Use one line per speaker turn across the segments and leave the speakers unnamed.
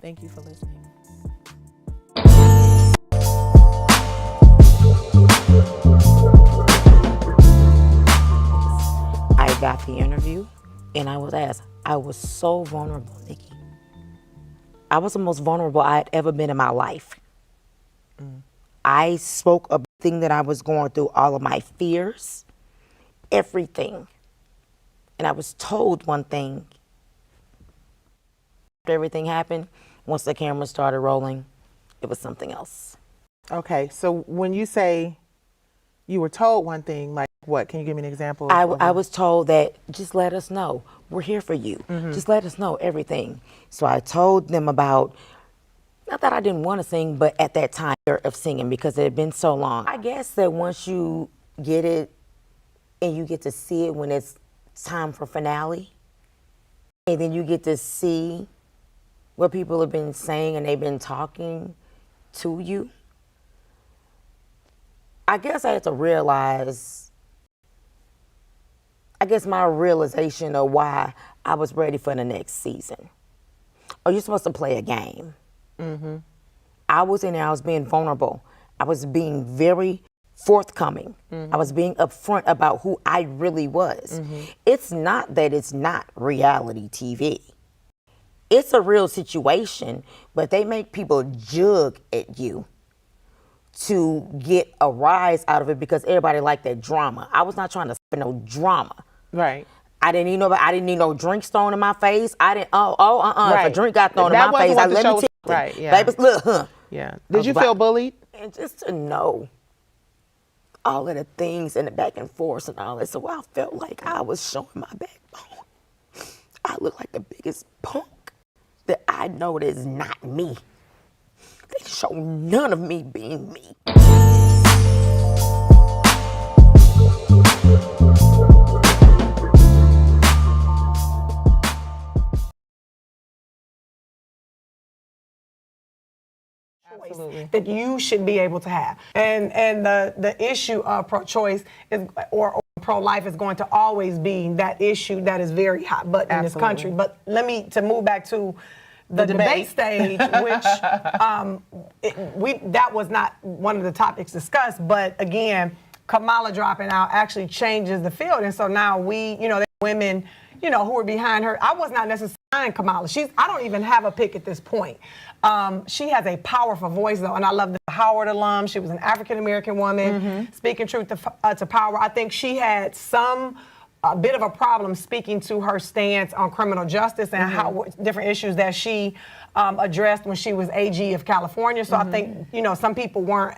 Thank you for listening.
I got the interview and I was asked, I was so vulnerable, Nikki. I was the most vulnerable I had ever been in my life. I spoke of the thing that I was going through, all of my fears, everything. And I was told one thing. After everything happened, once the camera started rolling, it was something else.
Okay, so when you say you were told one thing, like what? Can you give me an example?
I was told that just let us know. We're here for you. Just let us know everything. So I told them about, not that I didn't want to sing, but at that time of singing because it had been so long. I guess that once you get it and you get to see it when it's time for finale, and then you get to see what people have been saying and they've been talking to you, I guess I had to realize, my realization of why I was ready for the next season. Are you supposed to play a game? I was in there, I was being vulnerable. I was being very forthcoming. I was being upfront about who I really was. It's not that it's not reality TV. It's a real situation, but they make people jug at you to get a rise out of it because everybody liked that drama. I was not trying to spend no drama.
Right.
I didn't need no drink thrown in my face. I didn't. If a drink got thrown in
That
my
wasn't
face,
what
I
the
let
show
me
was-
tell you.
Right, yeah.
Baby, look,
Yeah. Did you feel bullied?
and just to know all of the things and the back and forth and all that. So I felt like I was showing my backbone. I look like the biggest punk that I know that is not me. They show none of me being me.
Absolutely.
That you should be able to have. And the issue of pro-choice is, or pro-life is going to always be that issue that is very hot button in this country. But to move back to the debate stage, which that was not one of the topics discussed, but again, Kamala dropping out actually changes the field. And so now the women, who are behind her. I was not necessarily behind Kamala. I don't even have a pick at this point. She has a powerful voice, though, and I love the Howard alum. She was an African-American woman speaking truth to power. I think she had a bit of a problem speaking to her stance on criminal justice and how different issues that she addressed when she was AG of California. So I think, some people weren't,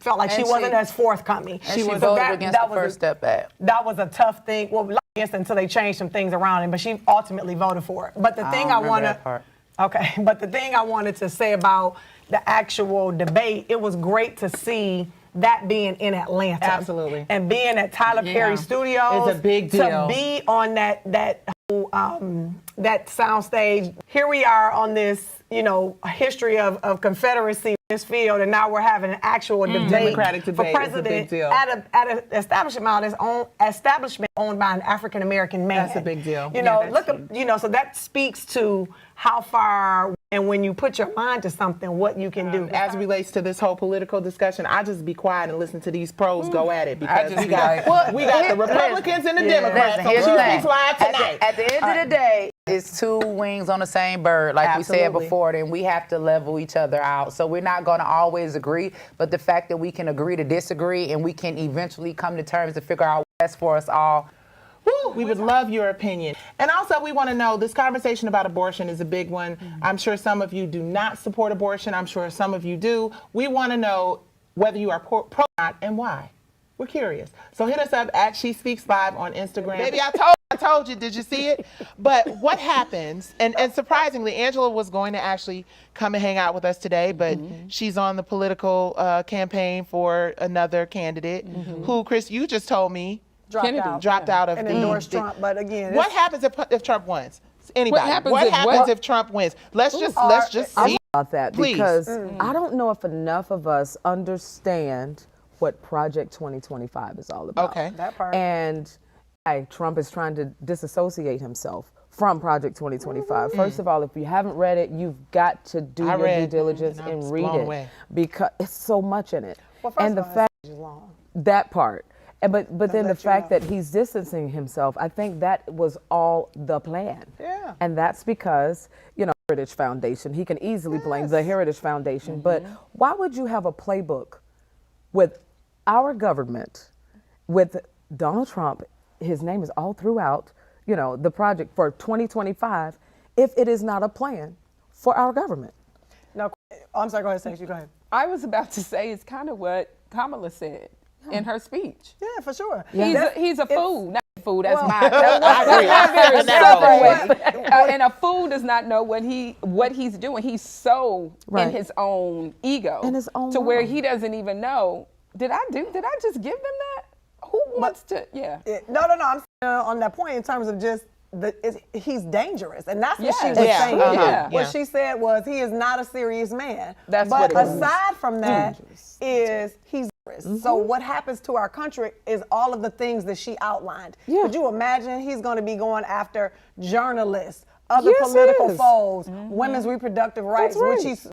felt like she wasn't as forthcoming.
And she voted against the First Step Act.
That was a tough thing. Well, against until they changed some things around it, but she ultimately voted for it. But the thing but the thing I wanted to say about the actual debate, it was great to see that being in Atlanta.
Absolutely.
And being at Tyler Perry Studios.
It's a big deal.
To be on that sound stage. Here we are on this, history of Confederacy in this field, and now we're having an actual debate,
Democratic debate
for president
is a big deal.
at an establishment owned by an African American man.
That's a big deal.
So that speaks to how far, and when you put your mind to something, what you can do.
As it relates to this whole political discussion, I just be quiet and listen to these pros go at it because we got the Republicans and the Democrats.
Listen,
So
here's
she
the thing.
speaks live tonight.
At the end of the day, it's two wings on the same bird, like we said before, and we have to level each other out. So we're not going to always agree, but the fact that we can agree to disagree and we can eventually come to terms to figure out what's best for us all.
Woo, we would love your opinion. And also, we want to know, this conversation about abortion is a big one. I'm sure some of you do not support abortion. I'm sure some of you do. We want to know whether you are pro or not and why. We're curious. So hit us up at She Speaks Live on Instagram. Baby, I told you, did you see it? But what happens, and surprisingly, Angela was going to actually come and hang out with us today, but she's on the political campaign for another candidate who, Chris, you just told me, dropped out of
and endorsed Trump. But again,
what happens if Trump wins? Anybody? What happens if Trump wins? Let's just see
about that,
please.
Because I don't know if enough of us understand what Project 2025 is all about.
Okay.
That part.
And Trump is trying to disassociate himself from Project 2025. First of all, if you haven't read it, you've got to do your due diligence
and I
and
was
read
blown
it
away.
because it's so much in it.
Well, first
and
of
the
all,
fact
it's long.
that part. And but then the
let you
fact
know.
that he's distancing himself, I think that was all the plan.
Yeah.
And that's because, Heritage Foundation, he can easily blame the Heritage Foundation, but why would you have a playbook with our government, with Donald Trump, his name is all throughout, the project for 2025, if it is not a plan for our government?
No, I'm sorry, go ahead, Stacey, go ahead.
I was about to say it's kind of what Kamala said in her speech.
Yeah, for sure.
He's a fool. Not a fool. That's
Well,
my. That's not very subtle way. And a fool does not know what he's doing. He's so
Right.
in his own ego,
In his own
to where
world.
he doesn't even know. Did I just give them that? Who wants to? Yeah.
No, I'm saying on that point in terms of just he's dangerous, and that's what she was
Yeah.
saying.
Yeah.
What she said was he is not a serious man.
That's
but
what it was.
aside from that, is he's dangerous. So what happens to our country is all of the things that she outlined.
Yeah.
Could you imagine he's going to be going after journalists, other
Yes,
political
it is.
foes, women's reproductive rights,
right.
which he said,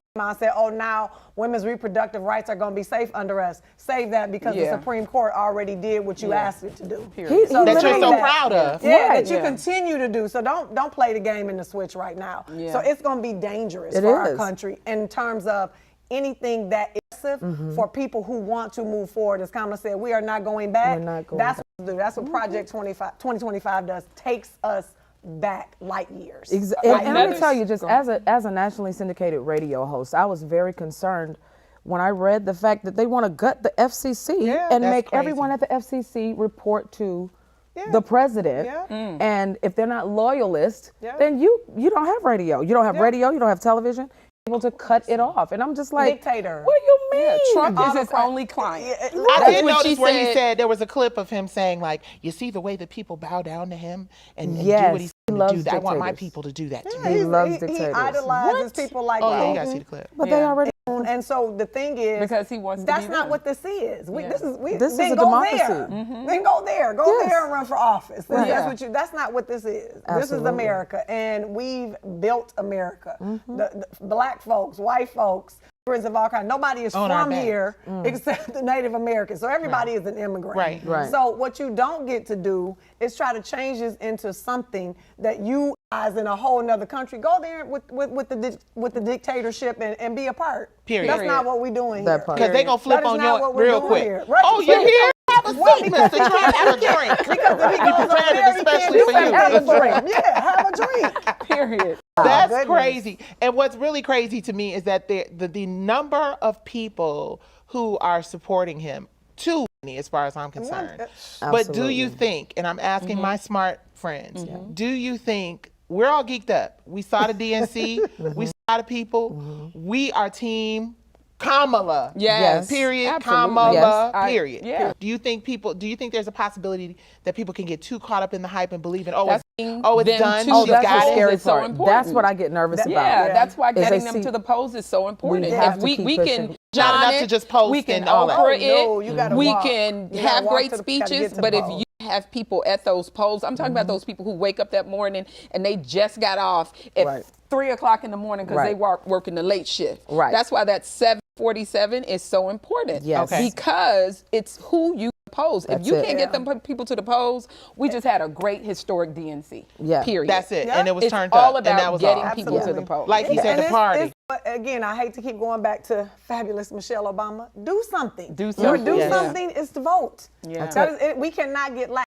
oh, now women's reproductive rights are going to be safe under us. Save that because the
Yeah.
Supreme Court already did what you asked it to do.
He
That you're
literally-
so proud of.
Yeah,
Right.
that you
Yeah.
continue to do. So don't play the game in the switch right now.
Yeah.
So it's going to be dangerous
It
for our
is.
country in terms of anything that is for people who want to move forward. As Kamala said, we are not going back.
We're not going
That's
back.
what we do. That's what Project 2025 does. Takes us back light years.
And let me
Another-
tell you, just as a nationally syndicated radio host, I was very concerned when I read the fact that they want to gut the FCC
Yeah,
and
that's
make
crazy.
everyone at the FCC report to
Yeah.
the president.
Yeah.
And if they're not loyalists,
Yeah.
then you don't have radio. You don't have
Yeah.
radio. You don't have television. Able to cut it off, and I'm just like,
Dictator.
What do you mean?
Trump is his
Autocrat.
only client.
I
That's
did
what
notice
she
where he
said.
said there was a clip of him saying, like, you see the way that people bow down to him and do
Yes,
what he's
he
going to
loves
do. I want my
dictators.
people to do that to
Yeah,
me.
He loves
he
dictators.
idolizes people like
Oh, yeah, you
Putin.
got to see the clip.
But they already.
And so the thing is,
Because he wants to
that's
be
not
them.
what this is.
This
Then
is a
go
democracy.
there. Then go there. Go
Yes.
there and run for office.
Yeah.
That's not what this is. This is
Absolutely.
America, and we've built America. The black folks, white folks, immigrants of all kinds. Nobody is
On our
from
backs.
here except the Native Americans. So everybody is an immigrant.
Right.
Right.
So what you don't get to do is try to change this into something that you, as in a whole nother country, go there with the dictatorship and be a part.
Period.
That's not what we're doing
That
here.
part.
Because they going to flip
That is
on
not
you
what we're
real
doing
quick.
here. Right.
Oh, you here? Have a
Well,
seat,
because-
Mr. Trump. Have a drink.
Because if he goes over
prepared
there, he
especially
can't
for
do
you.
have a drink. Yeah, have a drink.
Period.
That's
goodness.
crazy. And what's really crazy to me is that the number of people who are supporting him, too many as far as I'm concerned. But do you think, and I'm asking my smart friends, do you think, we're all geeked up. We saw the DNC, we saw the people, we are team Kamala.
Yes.
Period.
Absolutely.
Kamala.
Yes.
Period.
Yeah.
Do you think there's a possibility that people can get too caught up in the hype and believe in,
That's
it's
them
done,
to
she
the
got
That's the
it?
scary
It's so
part.
important.
That's what I get nervous about.
Yeah, that's why
Is they
getting them
see-
to the polls is so important.
We have
If
to
we,
keep
we
pushing.
can
Not
John
enough
it,
to just post
we can
and all that.
Oprah
Oh, no,
it,
you gotta
we
walk.
can
You gotta
have
walk
great
to the- gotta get
speeches,
to the
but if
polls.
you have people at those polls, I'm talking about those people who wake up that morning and they just got off at
Right.
3 o'clock in the morning because they
Right.
working the late shift.
Right.
That's why that 7:47 is so important.
Yes. Okay.
Because it's who you polls. If
That's
you
it.
can't get them people to the polls, we just had a great historic DNC.
Yeah.
Period.
That's it.
Yeah.
And it was
It's
turned
all
up.
about
And that was
getting
all.
people to the
Absolutely.
polls.
Like he said,
And
the party.
but again, I hate to keep going back to fabulous Michelle Obama. Do something.
Do
Your
something.
do
Yeah.
something is to vote.
Yeah.
That is it. We cannot get like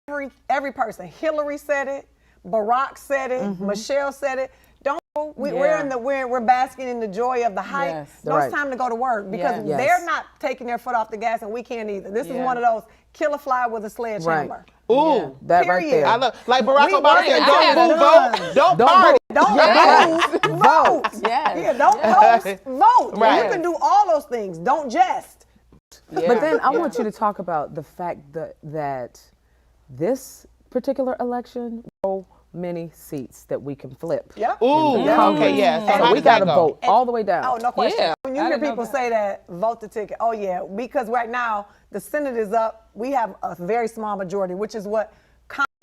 every person. Hillary said it. Barack said it. Michelle said it. Don't. We're basking in the joy of the hype.
Yes.
No,
Right.
it's time to go to work because
Yes.
they're not taking their foot off the gas and we can't either. This is
Yeah.
one of those kill a fly with a sledgehammer.
Ooh.
That right
Period.
there.
I love, like Barack
We
Obama
want
said,
it
don't
done.
boo, vote, don't
Don't
party.
Don't vote.
Yes.
Yeah, don't post, vote.
Right.
You can do all those things. Don't jest.
But then I want you to talk about the fact that this particular election, so many seats that we can flip.
Yep.
Ooh,
Yeah.
okay, yeah. So
And
how
We
does
got
that
to
go?
vote all the way down.
Oh, no question.
Yeah,
When you
I
hear
didn't know
people
that.
say that, vote the ticket. Oh, yeah. Because right now, the Senate is up. We have a very small majority, which is what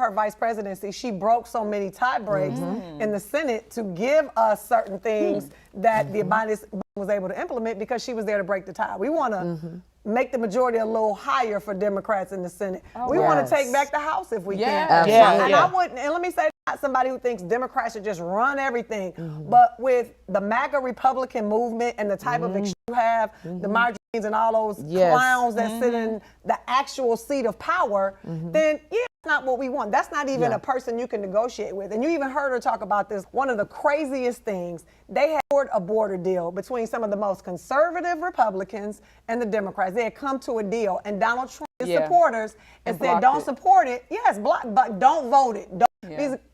her vice presidency, she broke so many tie breaks in the Senate to give us certain things that the Biden was able to implement because she was there to break the tie. We want to make the majority a little higher for Democrats in the Senate. We want to take back the House if we can.
Absolutely.
I wouldn't, and let me say, not somebody who thinks Democrats should just run everything, but with the MAGA Republican movement and the type of you have, the Marjories and all those clowns that sit in the actual seat of power, then that's not what we want. That's not even a person you can negotiate with. And you even heard her talk about this. One of the craziest things, they had a border deal between some of the most conservative Republicans and the Democrats. They had come to a deal, and Donald Trump, his supporters, and said, don't support it. Yes, block, but don't vote it.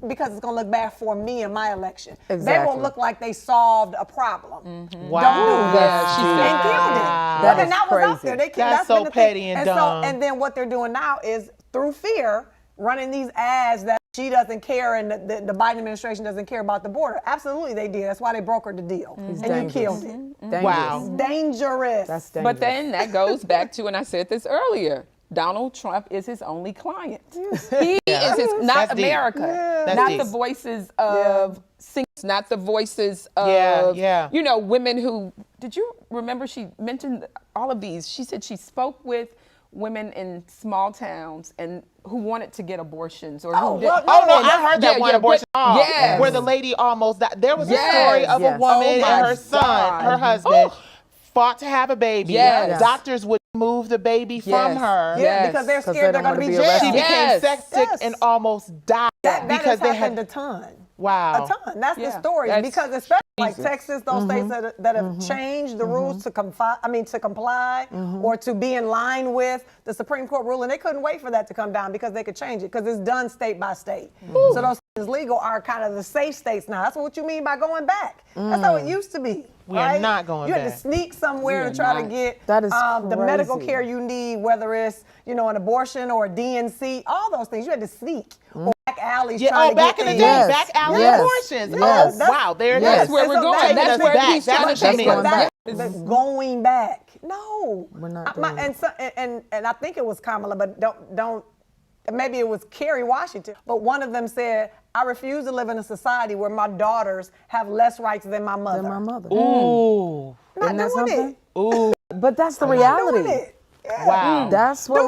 Because it's going to look bad for me in my election. They will look like they solved a problem.
Wow.
Don't do that. And killed it. And that was out there.
That's so petty and dumb.
And then what they're doing now is, through fear, running these ads that she doesn't care and the Biden administration doesn't care about the border. Absolutely they did. That's why they brokered the deal. And you killed it.
Wow.
It's dangerous.
That's dangerous.
But then that goes back to, and I said this earlier, Donald Trump is his only client. He is his, not
That's deep.
America,
That's
not
deep.
the voices of singers, not the voices of, you know, women who, did you remember she mentioned all of these? She said she spoke with women in small towns and who wanted to get abortions or who did.
I heard that one abortion
Yes.
where the lady almost died. There was a story of a woman and her son, her husband, fought to have a baby.
Yes.
Doctors would move the baby from her.
Because they're scared they're going to be
She
jailed.
became sick and almost died
That
because
has
they
happened
had
a ton.
Wow.
A ton. That's the story.
That's
Because especially like Texas, those states that have changed the rules to comply or to be in line with the Supreme Court ruling, they couldn't wait for that to come down because they could change it because it's done state by state. So those states legal are kind of the safe states now. That's what you mean by going back. That's how it used to be.
We are not going
You
back.
had to sneak somewhere to try to get
That is
the medical
crazy.
care you need, whether it's an abortion or a DNC, all those things. You had to sneak. Or back alleys trying to
back
get
in the
things.
day, back alley
Yes.
abortions.
Yes.
Oh, wow, there it is.
That's where we're
so
going.
taking
That's
us
where
back.
he's
That's
trying
what
to
you
take
mean.
us
That's
back.
going back. No.
We're not doing it.
And I think it was Kamala, but don't maybe it was Kerry Washington. But one of them said, I refuse to live in a society where my daughters have less rights than my mother.
Than my mother.
Ooh.
Not
Isn't that
doing
something?
it.
Ooh.
But that's the
Not
reality.
doing it. Yeah.
Wow.
That's what